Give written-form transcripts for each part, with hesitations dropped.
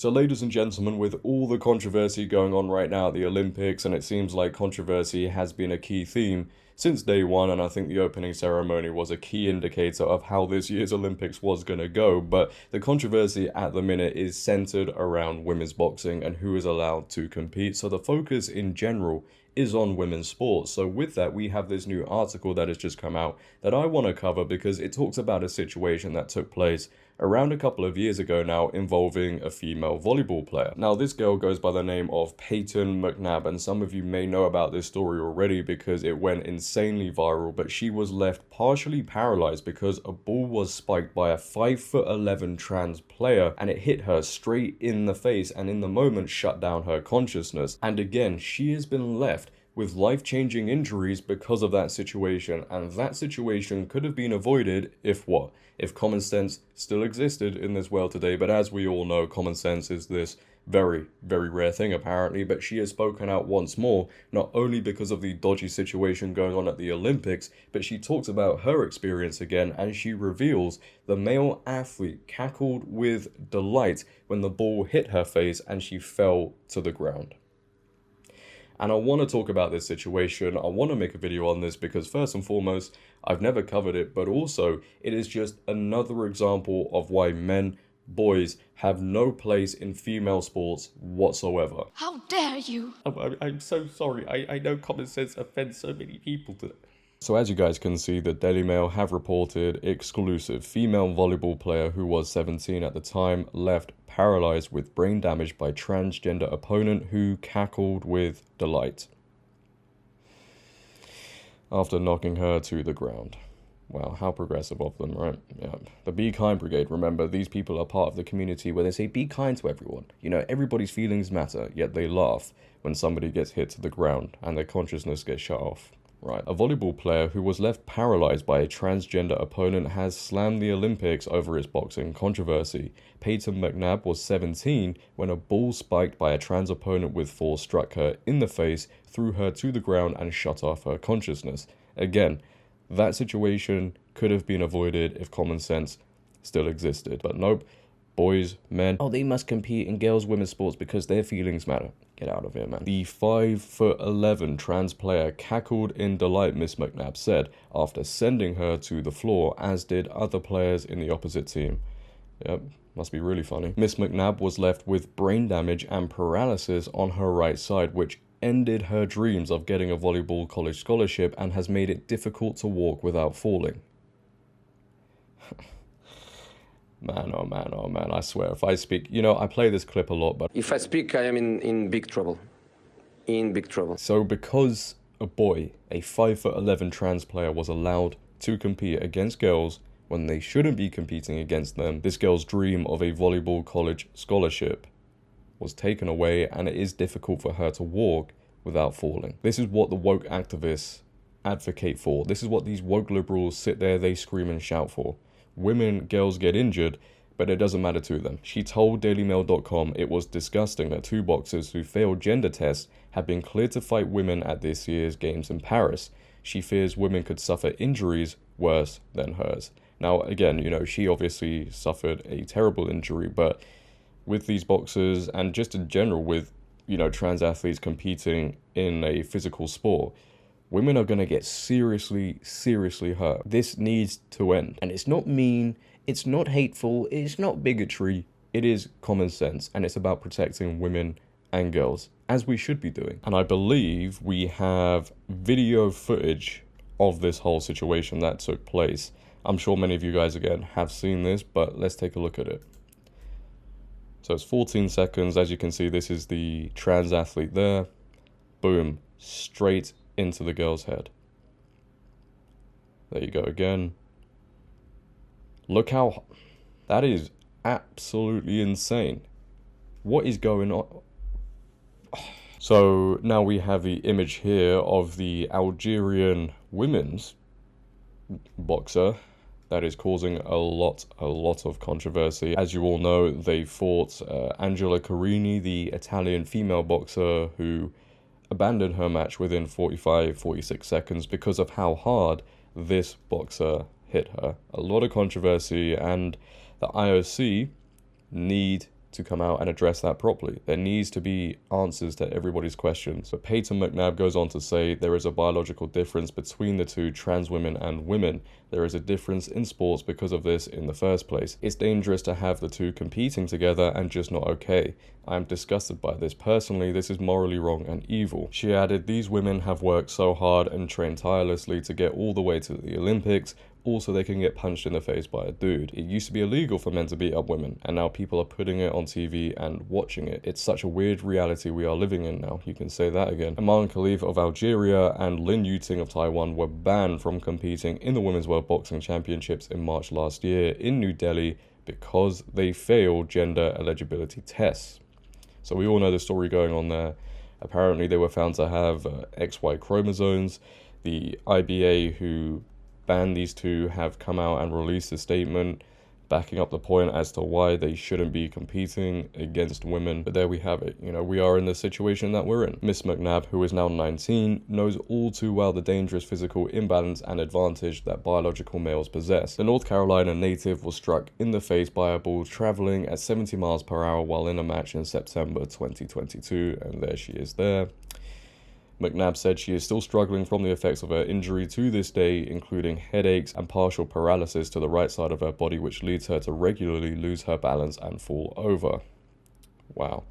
So ladies and gentlemen, with all the controversy going on right now at the Olympics, and it seems like controversy has been a key theme since day one, and I think the opening ceremony was a key indicator of how this year's Olympics was going to go, but the controversy at the minute is centered around women's boxing and who is allowed to compete. So the focus in general is on women's sports. So with that, we have this new article that has just come out that I want to cover because it talks about a situation that took place around a couple of years ago now involving a female volleyball player. Now this girl goes by the name of Payton McNab, and some of you may know about this story already because it went insanely viral, but she was left partially paralyzed because a ball was spiked by a 5'11" trans player and it hit her straight in the face and in the moment shut down her consciousness. And again, she has been left with life-changing injuries because of that situation, and that situation could have been avoided if what? If common sense still existed in this world today. But as we all know, common sense is this very, very rare thing apparently. But she has spoken out once more, not only because of the dodgy situation going on at the Olympics, but she talks about her experience again, and she reveals the male athlete cackled with delight when the ball hit her face and she fell to the ground. And I want to talk about this situation. I want to make a video on this because first and foremost, I've never covered it, but also it is just another example of why men, boys, have no place in female sports whatsoever. How dare you? I'm so sorry. I know common sense offends so many people today. So as you guys can see, the Daily Mail have reported exclusive female volleyball player who was 17 at the time left paralyzed with brain damage by transgender opponent who cackled with delight after knocking her to the ground. Wow, how progressive of them, right? Yeah. The Be Kind Brigade, remember, these people are part of the community where they say be kind to everyone. You know, everybody's feelings matter, yet they laugh when somebody gets hit to the ground and their consciousness gets shut off. Right. A volleyball player who was left paralyzed by a transgender opponent has slammed the Olympics over his boxing controversy. Payton McNab was 17 when a ball spiked by a trans opponent with force struck her in the face, threw her to the ground and shut off her consciousness. Again, that situation could have been avoided if common sense still existed. But nope, boys, men, oh, they must compete in girls' women's sports because their feelings matter. Get out of here, man. The 5'11" trans player cackled in delight, Miss McNab said, after sending her to the floor, as did other players in the opposite team. Yep, must be really funny. Miss McNab was left with brain damage and paralysis on her right side, which ended her dreams of getting a volleyball college scholarship and has made it difficult to walk without falling. Man, oh man, oh man, I swear, if I speak, you know, I play this clip a lot, but if I speak, I am in big trouble. In big trouble. So because a boy, a 5'11" trans player was allowed to compete against girls when they shouldn't be competing against them, this girl's dream of a volleyball college scholarship was taken away, and it is difficult for her to walk without falling. This is what the woke activists advocate for. This is what these woke liberals sit there, they scream and shout for. Women, girls get injured, but it doesn't matter to them. She told DailyMail.com it was disgusting that two boxers who failed gender tests had been cleared to fight women at this year's games in Paris. She fears women could suffer injuries worse than hers. Now, again, you know, she obviously suffered a terrible injury, but with these boxers and just in general with, you know, trans athletes competing in a physical sport, women are going to get seriously, seriously hurt. This needs to end. And it's not mean, it's not hateful, it's not bigotry, it is common sense. And it's about protecting women and girls, as we should be doing. And I believe we have video footage of this whole situation that took place. I'm sure many of you guys, again, have seen this, but let's take a look at it. So it's 14 seconds. As you can see, this is the trans athlete there. Boom, straight into the girl's head. There you go again. Look how... that is absolutely insane. What is going on? So now we have the image here of the Algerian women's boxer that is causing a lot of controversy. As you all know, they fought Angela Carini, the Italian female boxer who abandoned her match within 46 seconds because of how hard this boxer hit her. A lot of controversy, and the IOC need to come out and address that properly. There needs to be answers to everybody's questions. But Payton McNab goes on to say there is a biological difference between the two, trans women and women. There is a difference in sports because of this in the first place. It's dangerous to have the two competing together and just not okay. I am disgusted by this. Personally, this is morally wrong and evil. She added, these women have worked so hard and trained tirelessly to get all the way to the Olympics. Also, they can get punched in the face by a dude. It used to be illegal for men to beat up women, and now people are putting it on TV and watching it. It's such a weird reality we are living in now. You can say that again. Aman Khalif of Algeria and Lin Yuting of Taiwan were banned from competing in the Women's World Boxing Championships in March last year in New Delhi because they failed gender eligibility tests. So we all know the story going on there. Apparently they were found to have XY chromosomes. The IBA, who banned these two, have come out and released a statement backing up the point as to why they shouldn't be competing against women. But there we have it. You know, we are in the situation that we're in. Miss McNab, who is now 19, knows all too well the dangerous physical imbalance and advantage that biological males possess. The North Carolina native was struck in the face by a ball traveling at 70 miles per hour while in a match in September 2022, and there she is there. McNab said she is still struggling from the effects of her injury to this day, including headaches and partial paralysis to the right side of her body, which leads her to regularly lose her balance and fall over. Wow.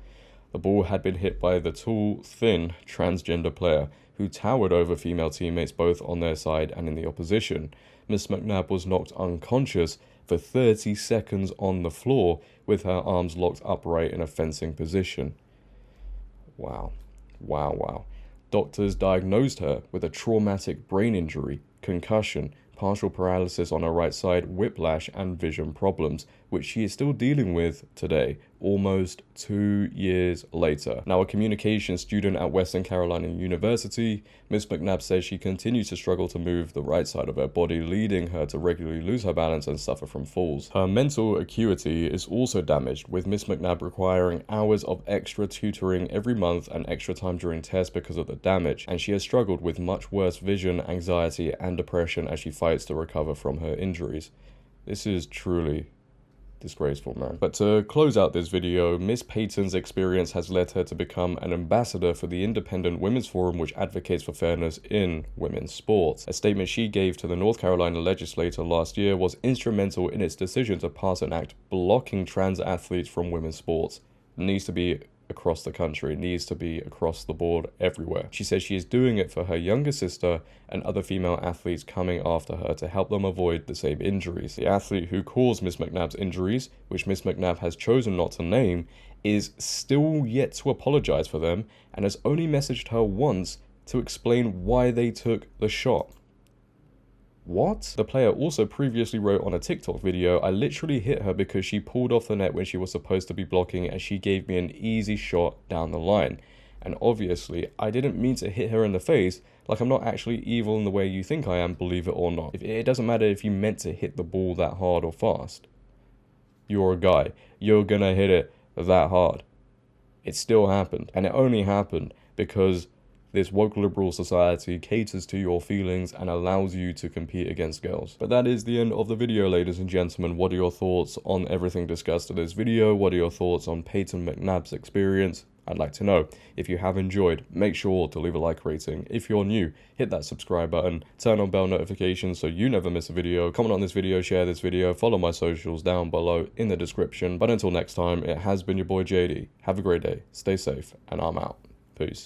The ball had been hit by the tall, thin, transgender player who towered over female teammates both on their side and in the opposition. Miss McNab was knocked unconscious for 30 seconds on the floor with her arms locked upright in a fencing position. Wow. Wow, wow. Doctors diagnosed her with a traumatic brain injury, concussion, partial paralysis on her right side, whiplash, and vision problems, which she is still dealing with today, almost 2 years later. Now, a communication student at Western Carolina University, Miss McNab says she continues to struggle to move the right side of her body, leading her to regularly lose her balance and suffer from falls. Her mental acuity is also damaged, with Miss McNab requiring hours of extra tutoring every month and extra time during tests because of the damage, and she has struggled with much worse vision, anxiety, and depression as she fights to recover from her injuries. This is truly disgraceful, man. But to close out this video, Miss Payton's experience has led her to become an ambassador for the Independent Women's Forum, which advocates for fairness in women's sports. A statement she gave to the North Carolina legislature last year was instrumental in its decision to pass an act blocking trans athletes from women's sports. It needs to be across the country. It needs to be across the board everywhere. She says she is doing it for her younger sister and other female athletes coming after her to help them avoid the same injuries. The athlete who caused Miss McNab's injuries, which Miss McNab has chosen not to name, is still yet to apologize for them and has only messaged her once to explain why they took the shot. What? The player also previously wrote on a TikTok video, I literally hit her because she pulled off the net when she was supposed to be blocking and she gave me an easy shot down the line. And obviously, I didn't mean to hit her in the face, like I'm not actually evil in the way you think I am, believe it or not. It doesn't matter if you meant to hit the ball that hard or fast. You're a guy. You're gonna hit it that hard. It still happened. And it only happened because this woke liberal society caters to your feelings and allows you to compete against girls. But that is the end of the video, ladies and gentlemen. What are your thoughts on everything discussed in this video? What are your thoughts on Payton McNab's experience? I'd like to know. If you have enjoyed, make sure to leave a like rating. If you're new, hit that subscribe button, turn on bell notifications so you never miss a video, comment on this video, share this video, follow my socials down below in the description. But until next time, it has been your boy JD. Have a great day, stay safe, and I'm out. Peace.